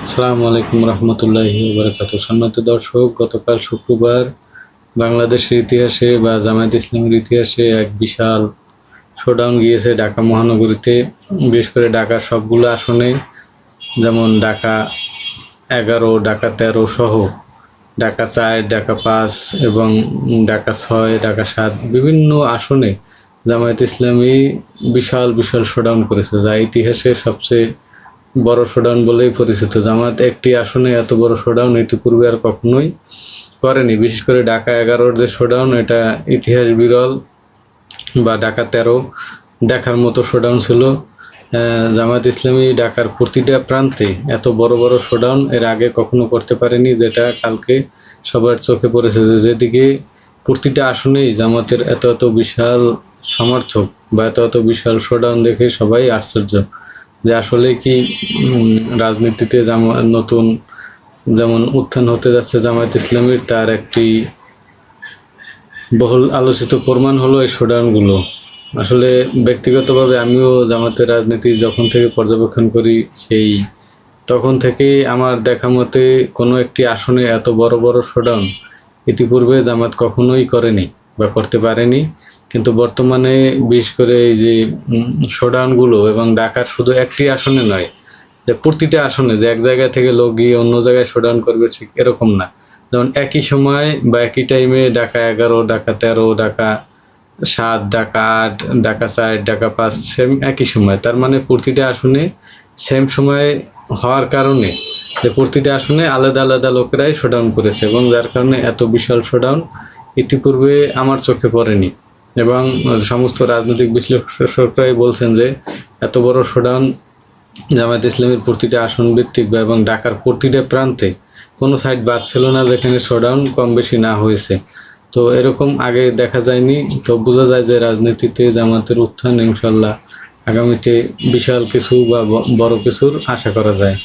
আসসালামু আলাইকুম রহমতুল্লাহি ওয়া সম্মানিত দর্শক, গতকাল শুক্রবার বাংলাদেশের ইতিহাসে বা জামায়াত ইসলামের ইতিহাসে এক বিশাল শোডাউন গিয়েছে ঢাকা মহানগরীতে। বিশেষ করে ঢাকার সবগুলো আসনে, যেমন ঢাকা 11, ঢাকা 13 সহ ঢাকা 4, ঢাকা 5 এবং ঢাকা 6, ঢাকা 7 বিভিন্ন আসনে জামায়াত ইসলামী বিশাল বিশাল শোডাউন করেছে, যা ইতিহাসের সবচেয়ে বড় শোডাউন বলেই পরিচিত। জামাত একটি আসনে এত বড় শোডাউন ইতিপূর্বে আর কখনোই করেনি। বিশেষ করে ঢাকা 11-র যে শোডাউন, এটা ইতিহাস বিরল, বা ঢাকা 13 দেখার মতো শোডাউন ছিল। জামায়াত ইসলামী ঢাকার প্রতিটা প্রান্তে এত বড় বড় শোডাউন এর আগে কখনো করতে পারেনি, যেটা কালকে সবার চোখে পড়েছে। যেদিকে প্রতিটা আসনেই জামাতের এত এত বিশাল সমর্থক বা এত এত বিশাল শোডাউন দেখে সবাই আশ্চর্য যে আসলে কি রাজনীতিতে নতুন যেমন উত্থান হতে যাচ্ছে জামায়াত ইসলামীর, তার একটি বহুল আলোচিত প্রমাণ হলো এই শোডাউনগুলো। আসলে ব্যক্তিগতভাবে আমিও জামাতের রাজনীতি যখন থেকে পর্যবেক্ষণ করি, সেই তখন থেকে আমার দেখা মতে কোনো একটি আসনে এত বড় বড় শোডাউন ইতিপূর্বে জামাত কখনোই করেনি বা করতে পারেনি। কিন্তু বর্তমানে বিশেষ করে এই যে শোডাউনগুলো, এবং ঢাকার শুধু একটি আসনে নয়, যে প্রতিটা আসনে যে এক জায়গা থেকে লোক গিয়ে অন্য জায়গায় শোডাউন করবে ঠিক এরকম না। যেমন একই সময় বা একই টাইমে ঢাকা 11, ঢাকা 13, ঢাকা 7, ঢাকা 8, ঢাকা 4, ঢাকা 5 সেম একই সময়। তার মানে প্রতিটা আসনে সেম সময় হওয়ার কারণে যে প্রতিটা আসনে আলাদা আলাদা লোকেরাই শোডাউন করেছে, এবং যার কারণে এত বিশাল শোডাউন ইতিপূর্বে আমার চোখে পড়েনি। এবং সমস্ত রাজনৈতিক বিশ্লেষকরাই বলছেন যে এত বড় শোডাউন জামায়াত ইসলামীর প্রতিটা আসন ভিত্তিক এবং ঢাকার প্রতিটা প্রান্তে কোনো সাইড বাদ ছিল না যেখানে শোডাউন কম বেশি না হয়েছে। তো এরকম আগে দেখা যায়নি। তো বোঝা যায় যে রাজনীতিতে জামাতের উত্থান ইনশাল্লাহ আগামীতে বিশাল কিছু বা বড় কিছুর আশা করা যায়।